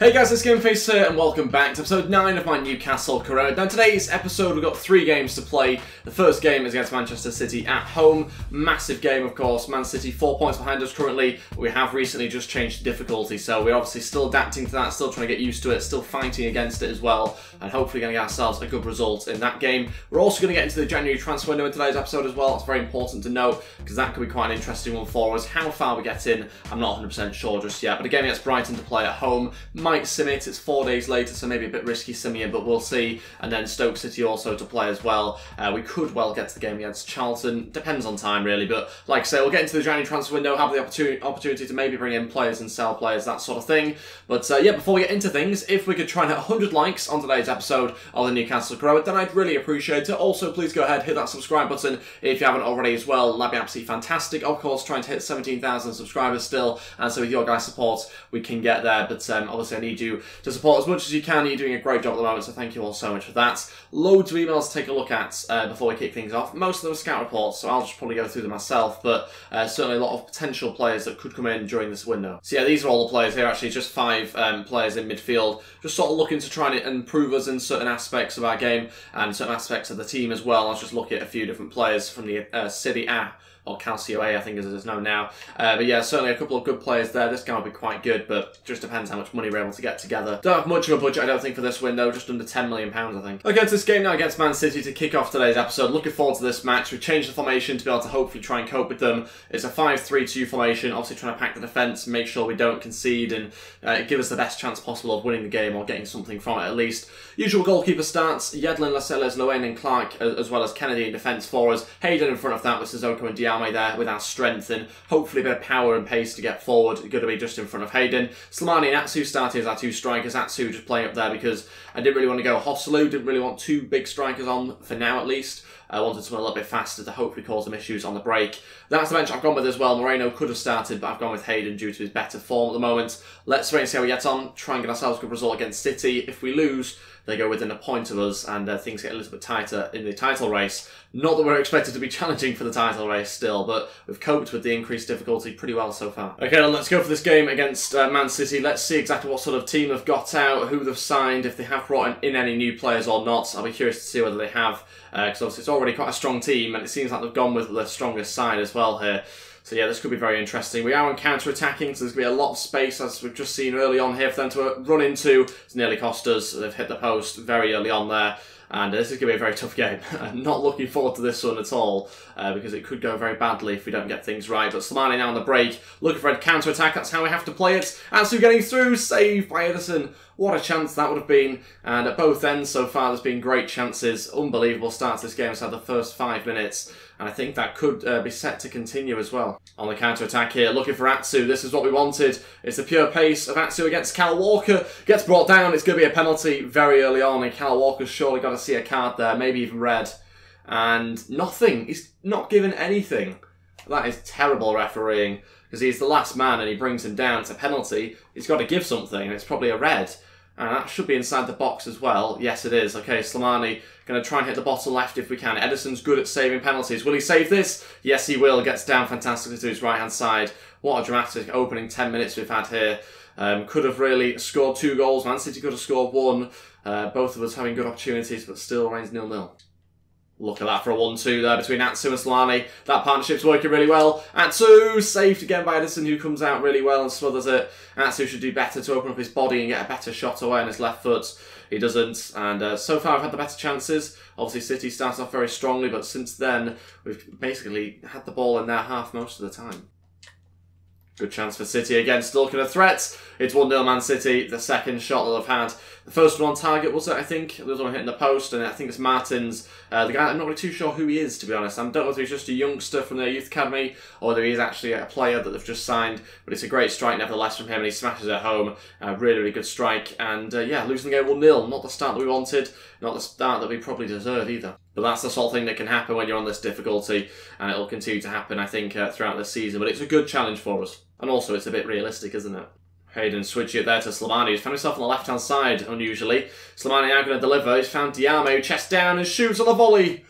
Hey guys, it's GameFace here and welcome back to episode 9 of my Newcastle career. Now in today's episode we've got 3 games to play. The first game is against Manchester City at home. Massive game of course. Man City 4 points behind us currently. We have recently just changed the difficulty, so we're obviously still adapting to that, still trying to get used to it, still fighting against it as well, and hopefully going to get ourselves a good result in that game. We're also going to get into the January transfer window in today's episode as well. It's very important to note because that could be quite an interesting one for us. How far we get in, I'm not 100% sure just yet, but a game against Brighton to play at home. Might sim it. It's 4 days later, so maybe a bit risky simming, but we'll see. And then Stoke City also to play as well. We could well get to the game against Charlton. Depends on time, really. But like I say, we'll get into the January transfer window, have the opportunity to maybe bring in players and sell players, that sort of thing. But yeah, before we get into things, if we could try and hit 100 likes on today's episode of the Newcastle Career, then I'd really appreciate it. Also, please go ahead, hit that subscribe button if you haven't already as well. That'd be absolutely fantastic. Of course, trying to hit 17,000 subscribers still, and so with your guys' support, we can get there. But obviously, I need you to support as much as you can. You're doing a great job at the moment, so thank you all so much for that. Loads of emails to take a look at before we kick things off. Most of them are scout reports, so I'll just probably go through them myself, but certainly a lot of potential players that could come in during this window. So yeah, these are all the players here, actually, just 5 players in midfield, just sort of looking to try and improve us in certain aspects of our game and certain aspects of the team as well. I'll just look at a few different players from the City app, or Calcio A, I think as it's known now. But yeah, certainly a couple of good players there. This guy will be quite good, but just depends how much money we're able to get together. Don't have much of a budget, I don't think, for this window. Just under £10 million, I think. Okay, to this game now against Man City to kick off today's episode. Looking forward to this match. We've changed the formation to be able to hopefully try and cope with them. It's a 5-3-2 formation, obviously trying to pack the defence, make sure we don't concede, and give us the best chance possible of winning the game or getting something from it at least. Usual goalkeeper starts. Yedlin, Lascelles, Loen and Clark, as well as Kennedy in defence for us. Hayden in front of that with Sissoko and Diame there with our strength and hopefully a bit of power and pace to get forward. Going to be just in front of Hayden. Slimani and Atsu started as our 2 strikers. Atsu just playing up there because I didn't really want to go Hosselu. Didn't really want 2 big strikers on, for now at least. I wanted someone a little bit faster to hopefully cause some issues on the break. That's the bench I've gone with as well. Moreno could have started, but I've gone with Hayden due to his better form at the moment. Let's wait and see how we get on. Try and get ourselves a good result against City. If we lose, they go within a point of us, and things get a little bit tighter in the title race. Not that we're expected to be challenging for the title race still, but we've coped with the increased difficulty pretty well so far. Okay, then let's go for this game against Man City. Let's see exactly what sort of team they've got out, who they've signed, if they have brought in any new players or not. I'll be curious to see whether they have, because obviously it's already quite a strong team, and it seems like they've gone with the strongest side as well here. So yeah, this could be very interesting. We are on counter-attacking, so there's going to be a lot of space, as we've just seen early on here, for them to run into. It's nearly cost us. They've hit the post very early on there. And this is going to be a very tough game. I'm not looking forward to this one at all, because it could go very badly if we don't get things right. But Slimani now on the break, looking for a counter-attack. That's how we have to play it. Atsu getting through, saved by Edison. What a chance that would have been. And at both ends so far, there's been great chances. Unbelievable start to this game. It's had the first 5 minutes. And I think that could be set to continue as well. On the counter-attack here, looking for Atsu. This is what we wanted. It's the pure pace of Atsu against Cal Walker. Gets brought down. It's going to be a penalty very early on. And Cal Walker's surely got to see a card there. Maybe even red. And nothing. He's not given anything. That is terrible refereeing. Because he's the last man and he brings him down. It's a penalty. He's got to give something. And it's probably a red. And that should be inside the box as well. Yes, it is. Okay, Slimani going to try and hit the bottom left if we can. Edison's good at saving penalties. Will he save this? Yes, he will. Gets down fantastically to his right-hand side. What a dramatic opening 10 minutes we've had here. Could have really scored 2 goals. Man City could have scored 1. Both of us having good opportunities, but still remains 0-0. Look at that for a 1-2 there between Atsu and Slimani. That partnership's working really well. Atsu saved again by Edison, who comes out really well and smothers it. Atsu should do better to open up his body and get a better shot away on his left foot. He doesn't, and so far I've had the better chances. Obviously City starts off very strongly, but since then we've basically had the ball in their half most of the time. Good chance for City again, still looking at threats. It's 1-0 Man City, the second shot that they've had. The first one on target, was it, I think? The other one hitting the post, and I think it's Martins. The guy, I'm not really too sure who he is, to be honest. I don't know if he's just a youngster from their youth academy, or whether he's actually a player that they've just signed. But it's a great strike, nevertheless, from him, and he smashes it home. Really, really good strike. And yeah, losing the game 1-0. Not the start that we wanted, not the start that we probably deserve either. But that's the sort of thing that can happen when you're on this difficulty, and it'll continue to happen, I think, throughout this season. But it's a good challenge for us. And also, it's a bit realistic, isn't it? Hayden switching it there to Slimani, who's found himself on the left-hand side, unusually. Slimani now going to deliver. He's found Diame, who chests down and shoots on the volley.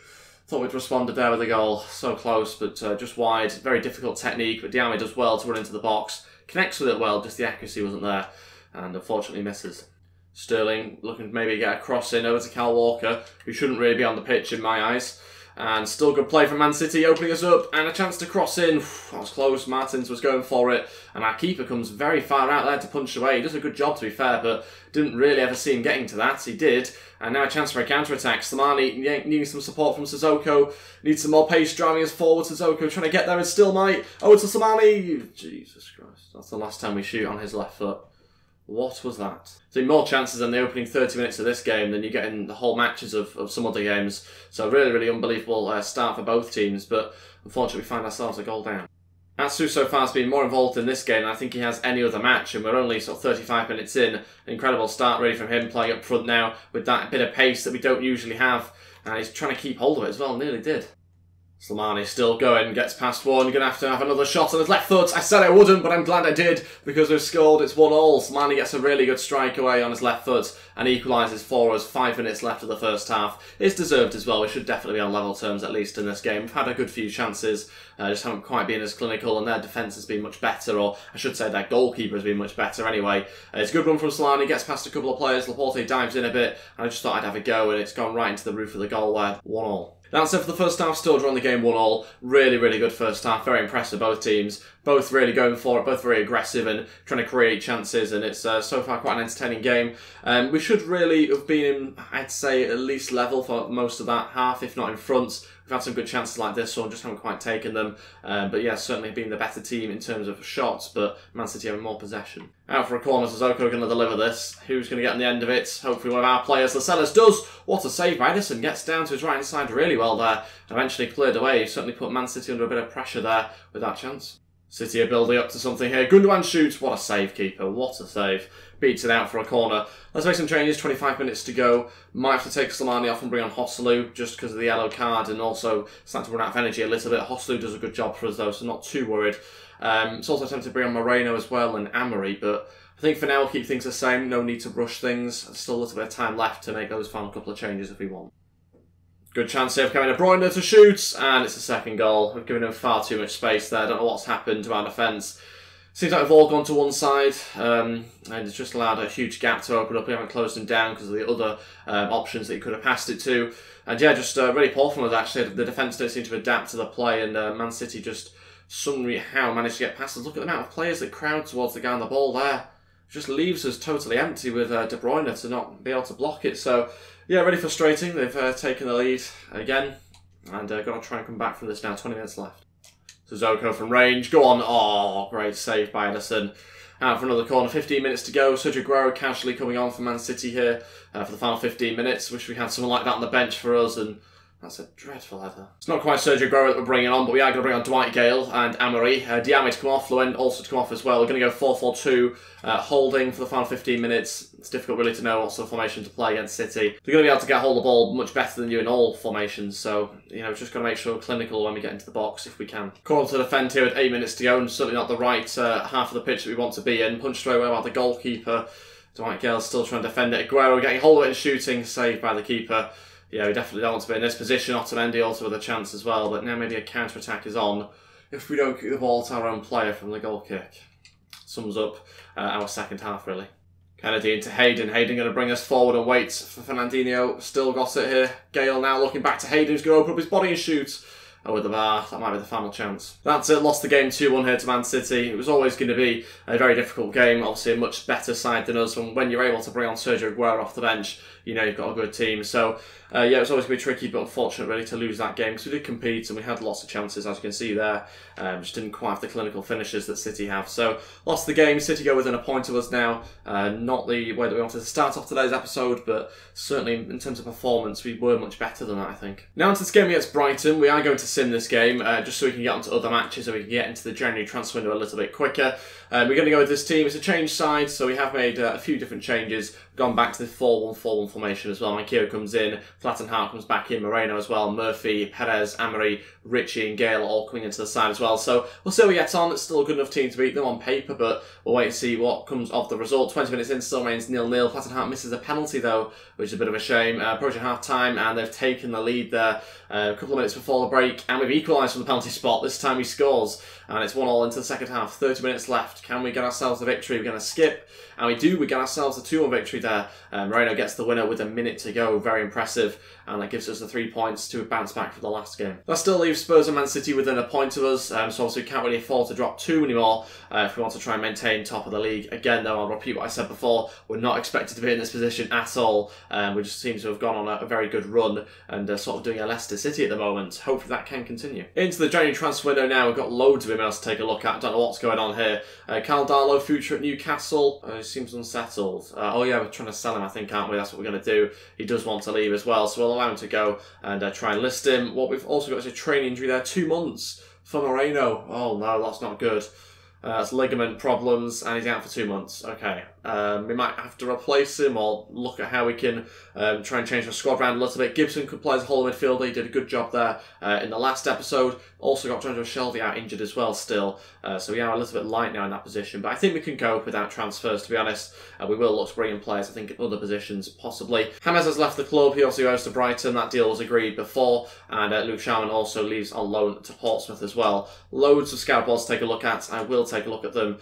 Thought we'd responded there with a goal. So close, but just wide. Very difficult technique, but Diame does well to run into the box. Connects with it well, just the accuracy wasn't there. and unfortunately misses. Sterling looking to maybe get a cross in over to Kyle Walker, who shouldn't really be on the pitch in my eyes. And still good play from Man City, opening us up, and a chance to cross in. That was close, Martins was going for it, and our keeper comes very far out there to punch away. He does a good job, to be fair, but didn't really ever see him getting to that. He did, and now a chance for a counter-attack. Slimani needing some support from Sissoko, needs some more pace driving us forward. Sissoko trying to get there and still might. Oh, it's a Slimani! Jesus Christ, that's the last time we shoot on his left foot. What was that? So more chances in the opening 30 minutes of this game than you get in the whole matches of some other games. So really, really unbelievable start for both teams, but unfortunately we find ourselves a goal down. Atsu so far has been more involved in this game than I think he has any other match, and we're only sort of 35 minutes in. An incredible start really from him, playing up front now with that bit of pace that we don't usually have, and he's trying to keep hold of it as well, nearly did. Slimani still going, gets past one, going to have another shot on his left foot. I said I wouldn't, but I'm glad I did, because we've scored. It's 1-1. Slimani gets a really good strike away on his left foot and equalises for us. 5 minutes left of the first half. It's deserved as well. We should definitely be on level terms, at least in this game. We've had a good few chances, just haven't quite been as clinical, and their defence has been much better, or I should say their goalkeeper has been much better anyway. It's a good run from Slimani, gets past a couple of players. Laporte dives in a bit, and I just thought I'd have a go, and it's gone right into the roof of the goal there. 1-1. That's it for the first half. Still drawing the game 1-1. Really, really good first half. Very impressed with both teams. Both really going for it. Both very aggressive and trying to create chances. And it's so far quite an entertaining game. We should really have been in, I'd say, at least level for most of that half, if not in front. We've had some good chances like this one, just haven't quite taken them. But yeah, certainly been the better team in terms of shots, but Man City having more possession. Out for a corner, Sissoko going to deliver this. Who's going to get on the end of it? Hopefully one of our players. Lascelles does. What a save by Edison. Gets down to his right hand side really well there. Eventually cleared away. Certainly put Man City under a bit of pressure there with that chance. City are building up to something here. Gundogan shoots. What a save, keeper. What a save. Beats it out for a corner. Let's make some changes. 25 minutes to go. Might have to take Slimani off and bring on Hosselu just because of the yellow card, and also starting to run out of energy a little bit. Hosselu does a good job for us though, so not too worried. It's also tempted to bring on Moreno as well and Amory, but I think for now we'll keep things the same. No need to rush things. There's still a little bit of time left to make those final couple of changes if we want. Good chance here of Kevin De Bruyne to shoot, and it's a second goal. We've given him far too much space there. I don't know what's happened to our defence. Seems like we've all gone to one side, and it's just allowed a huge gap to open up. We haven't closed him down because of the other options that he could have passed it to. And yeah, just really poor from us actually. The defence don't seem to adapt to the play, and Man City just somehow managed to get past us. Look at the amount of players that crowd towards the guy on the ball there. It just leaves us totally empty with De Bruyne to not be able to block it. So yeah, really frustrating. They've taken the lead again, and got to try and come back from this now. 20 minutes left. Sissoko from range, go on, oh, great save by Edison. Out for another corner, 15 minutes to go. Sergio Aguero casually coming on for Man City here for the final 15 minutes. Wish we had someone like that on the bench for us, and that's a dreadful header. It's not quite Sergio Aguero that we're bringing on, but we are going to bring on Dwight Gale and Amory. Diame to come off, Luen also to come off as well. We're going to go 4-4-2, holding for the final 15 minutes. It's difficult really to know what sort of formation to play against City. They're going to be able to get hold of the ball much better than you in all formations, so you know, just got to make sure we're clinical when we get into the box if we can. Call to defend here with 8 minutes to go, and certainly not the right half of the pitch that we want to be in. Punched away by the goalkeeper. Dwight Gale's still trying to defend it. Aguero getting hold of it and shooting, saved by the keeper. Yeah, we definitely don't want to be in this position. Otamendi also with a chance as well, but now maybe a counter-attack is on if we don't kick the ball to our own player from the goal kick. Sums up our second half, really. Kennedy into Hayden. Hayden going to bring us forward and waits for Fernandinho. Still got it here. Gale now looking back to Hayden, who's going to open up his body and shoot. Oh, with the bar, that might be the final chance. That's it, lost the game 2-1 here to Man City. It was always going to be a very difficult game, obviously a much better side than us. And when you're able to bring on Sergio Aguero off the bench, you know you've got a good team. So, yeah, it was always going to be tricky, but unfortunate really to lose that game because we did compete and we had lots of chances, as you can see there. Just didn't quite have the clinical finishes that City have. So, lost the game. City go within a point of us now. Not the way that we wanted to start off today's episode, but certainly in terms of performance, we were much better than that, I think. Now onto this game against Brighton. We are going to sim this game just so we can get onto other matches and we can get into the January transfer window a little bit quicker. We're going to go with this team. It's a change side, so we have made a few different changes. Gone back to the 4-1-4-1 formation as well. Mankio comes in, Flattenhart comes back in, Moreno as well, Murphy, Perez, Amory, Ritchie and Gale all coming into the side as well. So we'll see how we get on. It's still a good enough team to beat them on paper, but we'll wait and see what comes of the result. 20 minutes in, still remains 0-0. Flattenhart misses a penalty though, which is a bit of a shame. Approaching half time, and they've taken the lead there. A couple of minutes before the break, break, and we've equalised from the penalty spot. This time he scores, and it's 1-1 into the second half. 30 minutes left. Can we get ourselves a victory? We're going to skip, and we do. We get ourselves a 2-1 victory there. Moreno gets the winner with a minute to go. Very impressive, and that gives us the 3 points to bounce back from the last game. That still leaves Spurs and Man City within a point of us, so obviously we can't really afford to drop too many more if we want to try and maintain top of the league. Again, though, I'll repeat what I said before. We're not expected to be in this position at all. We just seem to have gone on a very good run and sort of doing a Leicester City at the moment. Hopefully that can continue. Into the January transfer window now. We've got loads of emails to take a look at. Don't know what's going on here. Cal Darlow, future at Newcastle. He seems unsettled. Oh yeah, we're trying to sell him, I think, aren't we? That's what we're going to do. He does want to leave as well, so we'll allow him to go and try and list him. What we've also got is a training injury there. 2 months for Moreno. Oh no, that's not good. That's ligament problems, and he's out for 2 months. Okay. We might have to replace him or look at how we can try and change the squad around a little bit. Gibson could play as a whole midfielder. He did a good job there in the last episode. Also got Jonjo Shelvey out injured as well still. So we are a little bit light now in that position. But I think we can cope without transfers, to be honest. We will look to bring in players, I think, in other positions, possibly. James has left the club. He also goes to Brighton. That deal was agreed before. And Luke Sharman also leaves on loan to Portsmouth as well. Loads of scout balls to take a look at. I will take a look at them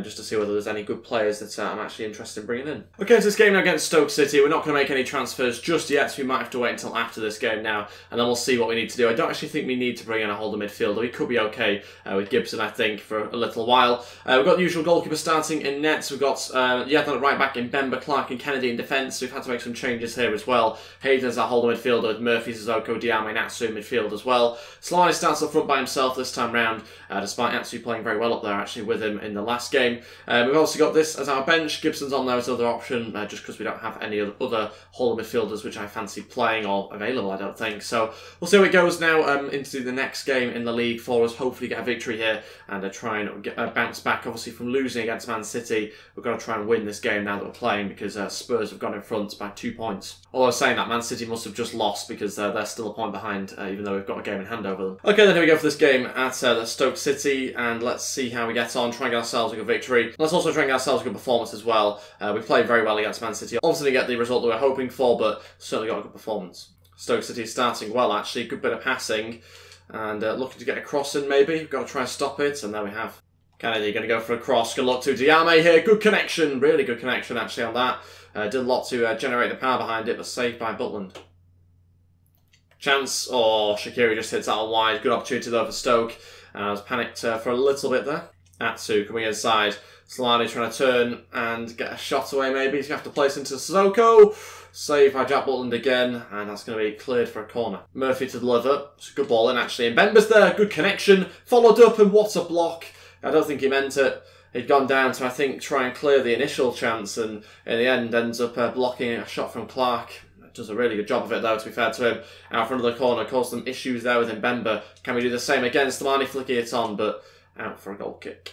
just to see whether there's any good players that I'm actually interested in bringing in. Okay, so this game now against Stoke City. We're not going to make any transfers just yet, so we might have to wait until after this game now, and then we'll see what we need to do. I don't actually think we need to bring in a holder midfielder. We could be okay with Gibson, I think, for a little while. We've got the usual goalkeeper starting in nets. We've got Yedlin at right back, in Mbemba, Clark and Kennedy in defence. We've had to make some changes here as well. Hayden's our holder midfielder with Murphy, Sissoko, Diame and Atsu in midfield as well. Solani starts up front by himself this time round, despite Atsu playing very well up there actually with him in the last game. We've also got this as our bench. Gibson's on there as another option, just because we don't have any other holder midfielders which I fancy playing or available, I don't think. So we'll see how it goes now into the next game in the league for us. Hopefully get a victory here and try and bounce back, obviously, from losing against Man City. We've got to try and win this game now that we're playing, because Spurs have gone in front by 2 points. Although saying that, Man City must have just lost because they're still a point behind, even though we've got a game in hand over them. Okay, then here we go for this game at Stoke City, and let's see how we get on. Try and get ourselves a good victory. Let's also try and get ourselves a good performance as well. We played very well against Man City. Obviously didn't get the result that we were hoping for, but certainly got a good performance. Stoke City starting well, actually. Good bit of passing, and looking to get a cross in maybe. We've got to try and stop it, and there we have. Kennedy going to go for a cross. Good luck to Diame here. Good connection. Really good connection, actually, on that. Did a lot to generate the power behind it, but saved by Butland. Chance. Oh, Shaqiri just hits that on wide. Good opportunity, though, for Stoke. I was panicked for a little bit there. Atsu coming inside. Solani trying to turn and get a shot away, maybe. He's going to have to place into Sissoko. Saved by Jack Butland again, and that's going to be cleared for a corner. Murphy to deliver. It's a good ball in, actually. And Mbemba's there. Good connection. Followed up, and what a block. I don't think he meant it. He'd gone down to, I think, try and clear the initial chance, and in the end ends up blocking a shot from Clark. Does a really good job of it, though, to be fair to him. Out front of the corner, caused some issues there with Mbemba. Can we do the same again? Slimani flicking it on, but out for a goal kick.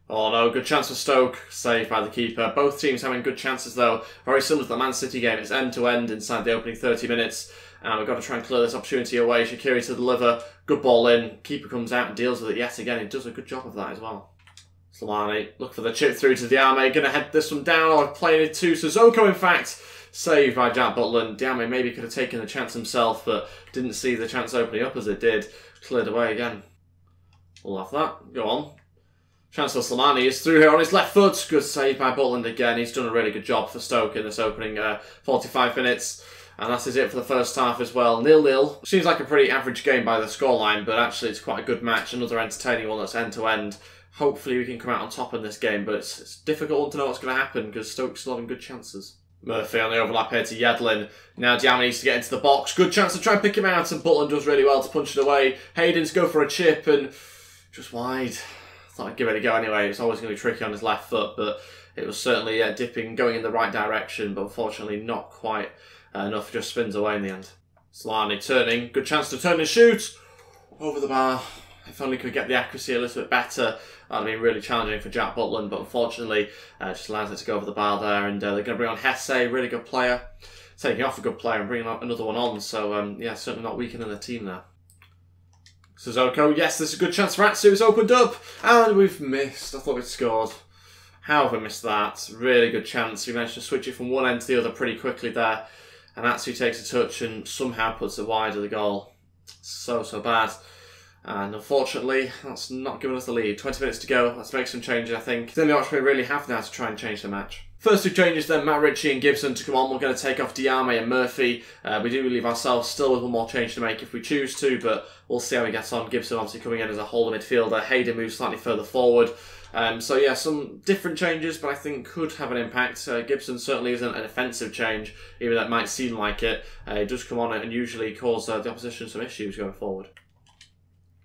Oh no, good chance for Stoke, saved by the keeper. Both teams having good chances though. Very similar to the Man City game, it's end to end inside the opening 30 minutes. And we've got to try and clear this opportunity away. Shaqiri to deliver, good ball in. Keeper comes out and deals with it yet again. He does a good job of that as well. Slimani, look for the chip through to Diame. Going to head this one down, or playing it to Sissoko in fact. Saved by Jack Butland. Diame maybe could have taken the chance himself, but didn't see the chance opening up as it did. Cleared away again. We'll have that. Go on. Chance for Slimani is through here on his left foot. Good save by Butland again. He's done a really good job for Stoke in this opening 45 minutes. And that is it for the first half as well. 0-0. Seems like a pretty average game by the scoreline, but actually it's quite a good match. Another entertaining one that's end-to-end. Hopefully we can come out on top in this game, but it's a difficult one to know what's going to happen because Stoke's still having good chances. Murphy on the overlap here to Yedlin. Now Diame needs to get into the box. Good chance to try and pick him out, and Butland does really well to punch it away. Hayden's go for a chip and just wide. Thought I'd give it a go anyway. It's always going to be tricky on his left foot, but it was certainly dipping, going in the right direction, but unfortunately not quite enough. Just spins away in the end. Solani turning. Good chance to turn and shoot. Over the bar. If only could get the accuracy a little bit better. That would have been really challenging for Jack Butland, but unfortunately just allows it to go over the bar there. And they're going to bring on Hesse, really good player. Taking off a good player and bringing another one on. So yeah, certainly not weakening the team there. Sissoko, yes, there's a good chance for Atsu. It's opened up, and we've missed. I thought we'd scored. How have we missed that? Really good chance. We managed to switch it from one end to the other pretty quickly there. And Atsu takes a touch and somehow puts it wide of the goal. So bad. And unfortunately, that's not giving us the lead. 20 minutes to go. Let's make some changes, I think. It's the only option we really have now to try and change the match. First two changes then, Matt Ritchie and Gibson to come on. We're going to take off Diame and Murphy. We do leave ourselves still with one more change to make if we choose to, but we'll see how he gets on. Gibson obviously coming in as a holder midfielder. Hayden moves slightly further forward. So yeah, some different changes, but I think could have an impact. Gibson certainly isn't an offensive change, even though it might seem like it. He does come on and usually cause the opposition some issues going forward.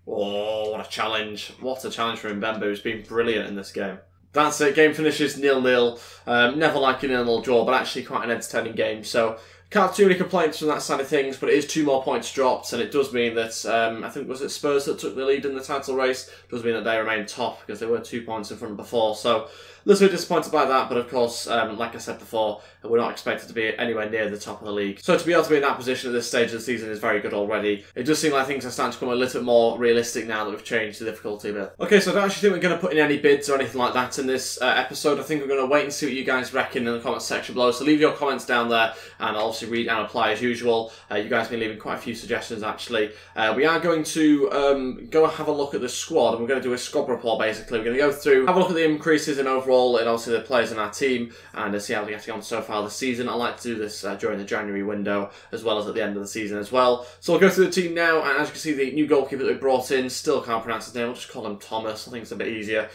Oh, what a challenge. What a challenge for Mbemba, who's been brilliant in this game. That's it, game finishes 0-0. Never like a 0-0 draw, but actually quite an entertaining game. So can't have too many complaints from that side of things, but it is 2 more points dropped, and it does mean that, I think, was it Spurs that took the lead in the title race? It does mean that they remain top, because they were 2 points in front before. So a little bit disappointed by that, but of course, like I said before, we're not expected to be anywhere near the top of the league. So to be able to be in that position at this stage of the season is very good already. It does seem like things are starting to become a little bit more realistic now that we've changed the difficulty a bit. Okay, so I don't actually think we're going to put in any bids or anything like that in this episode. I think we're going to wait and see what you guys reckon in the comments section below. So leave your comments down there, and I'll obviously read and reply as usual. You guys have been leaving quite a few suggestions actually. We are going to go have a look at the squad, and we're going to do a squad report basically. We're going to go through, have a look at the increases in overall and obviously the players in our team, and see how they're getting on so far this season. I like to do this during the January window as well as at the end of the season as well. So we'll go through the team now, and as you can see, the new goalkeeper that we brought in, still can't pronounce his name, we'll just call him Thomas. I think it's a bit easier.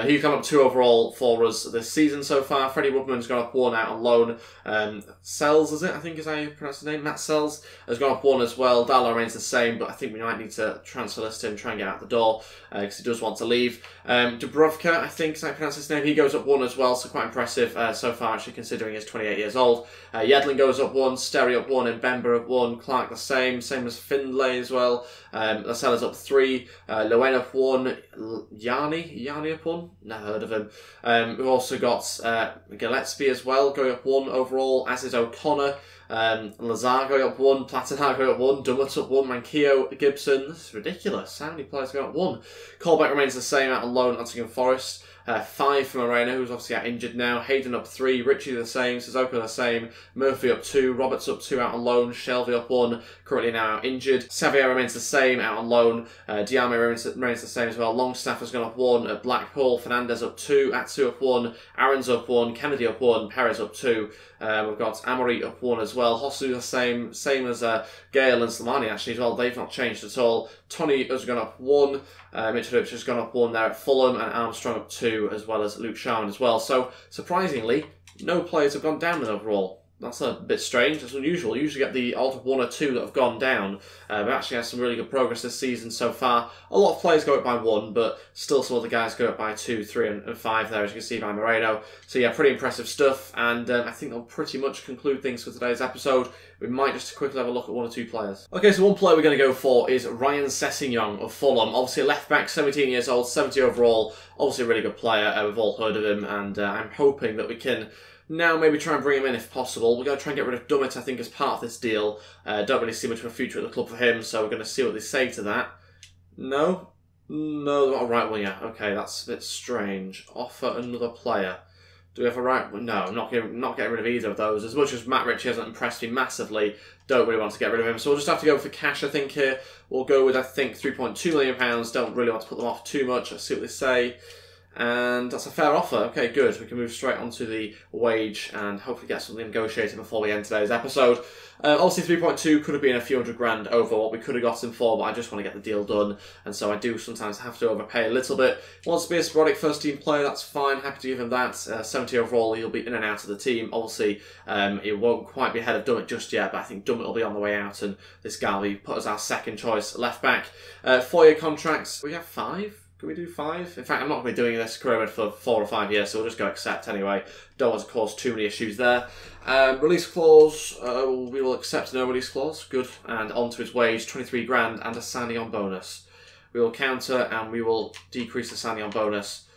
He's gone up 2 overall for us this season so far. Freddie Woodman's gone up 1 out on loan. Sells, is it? I think is how you pronounce his name. Matt Sells has gone up 1 as well. Darlow remains the same, but I think we might need to transfer list him, try and get out the door, because he does want to leave. Dubrovka, I think is how you pronounce his name. He goes up 1 as well, so quite impressive so far, actually, considering he's 28 years old. Yedlin goes up 1, Sterry up 1, and Bemba up 1. Clark the same as Findlay as well. Lacella's up 3, Lowen up 1, Yanni up 1. Never heard of him. We've also got Gillespie as well, going up 1 overall, as is O'Connor. Lazar going up 1, Platanar going up 1, Dummett up 1, Manquillo, Gibson. This is ridiculous. How many players going up 1? Colbeck remains the same out on loan at Nottingham Forest. 5 for Moreno, who's obviously out injured now. Hayden up 3, Ritchie the same, Sissoko the same, Murphy up 2, Roberts up 2 out on loan, Shelby up 1, currently now out injured. Xavier remains the same out on loan, Diame remains the same as well. Longstaff has gone up 1 at Blackpool, Fernandez up 2, Atsu up 1, Aaron's up 1, Kennedy up 1, Perez up 2. We've got Amory up 1 as well. Hosu the same as Gale and Slimani actually as well. They've not changed at all. Tony has gone up 1. Mitrovic has gone up 1 there at Fulham, and Armstrong up 2, as well as Luke Sharman as well. So surprisingly, no players have gone down in overall. That's a bit strange. That's unusual. You usually get the odd 1 or 2 that have gone down. But actually has some really good progress this season so far. A lot of players go up by 1, but still some other guys go up by 2, 3 and 5 there, as you can see by Moreno. So yeah, pretty impressive stuff. And I think that'll pretty much conclude things for today's episode. We might just quickly have a look at 1 or 2 players. Okay, so one player we're going to go for is Ryan Sessegnon of Fulham. Obviously a left back, 17 years old, 70 overall. Obviously a really good player. We've all heard of him, and I'm hoping that we can now maybe try and bring him in if possible. We're going to try and get rid of Dummett, I think, as part of this deal. Don't really see much of a future at the club for him, so we're going to see what they say to that. No, they're not a right winger. Okay, that's a bit strange. Offer another player. Do we have a right? No, I'm not getting rid of either of those. As much as Matt Ritchie hasn't impressed me massively, don't really want to get rid of him. So we'll just have to go for cash, I think, here. We'll go with, I think, £3.2 million. Don't really want to put them off too much. Let's see what they say. And that's a fair offer. Okay, good. We can move straight on to the wage and hopefully get something negotiated before we end today's episode. Obviously 3.2 could have been a few $100,000 over what we could have got him for, but I just want to get the deal done, and so I do sometimes have to overpay a little bit. Wants to be a sporadic first team player, that's fine, happy to give him that. 70 overall, he'll be in and out of the team. Obviously, it won't quite be ahead of Dummett just yet, but I think Dummett will be on the way out, and this guy will be put as our second choice left back. 4-year contracts, we have 5? Can we do 5? In fact, I'm not going to be doing this career for 4 or 5 years, so we'll just go accept anyway. Don't want to cause too many issues there. Release clause, we will accept no release clause. Good. And on to his wage, 23 grand and a signing on bonus. We will counter and we will decrease the signing on bonus,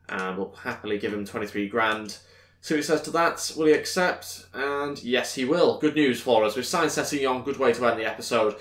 and we'll happily give him 23 grand. See what he says to that. Will he accept? And yes, he will. Good news for us. We've signed Sessegnon. Good way to end the episode.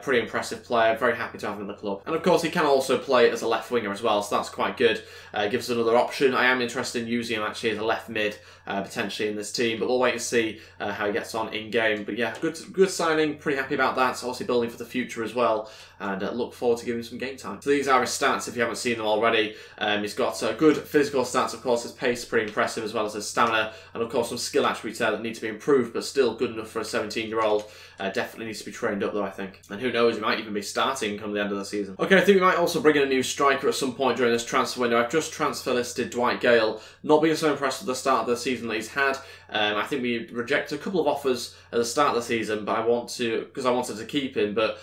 Pretty impressive player. Very happy to have him in the club. And of course, he can also play as a left winger as well, so that's quite good. Gives us another option. I am interested in using him actually as a left mid. potentially in this team, but we'll wait and see how he gets on in-game. But yeah, good signing, pretty happy about that. Obviously building for the future as well, and look forward to giving him some game time. So these are his stats if you haven't seen them already. He's got good physical stats, of course. His pace is pretty impressive, as well as his stamina, and of course some skill attributes there that need to be improved, but still good enough for a 17-year-old. Definitely needs to be trained up though, I think. And who knows, he might even be starting come the end of the season. Okay, I think we might also bring in a new striker at some point during this transfer window. I've just transfer listed Dwight Gale. Not being so impressed with the start of the season that he's had. I think we rejected a couple of offers at the start of the season, but I wanted to keep him, but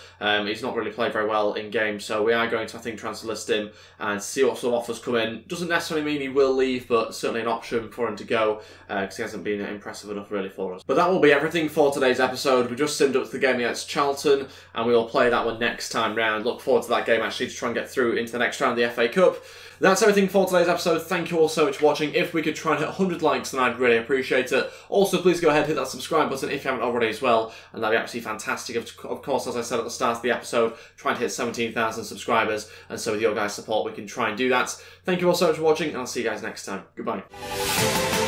he's not really played very well in game, so we are going to, I think, transfer list him and see what sort of offers come in. Doesn't necessarily mean he will leave, but certainly an option for him to go, because he hasn't been impressive enough really for us. But that will be everything for today's episode. We just simmed up to the game against Charlton, and we will play that one next time round. Look forward to that game actually, to try and get through into the next round of the FA Cup. That's everything for today's episode. Thank you all so much for watching. If we could try and hit 100 likes, then I'd really appreciate it. Also, please go ahead and hit that subscribe button if you haven't already as well, and that'd be absolutely fantastic. Of course, as I said at the start of the episode, trying to hit 17,000 subscribers, and so with your guys' support, we can try and do that. Thank you all so much for watching, and I'll see you guys next time. Goodbye.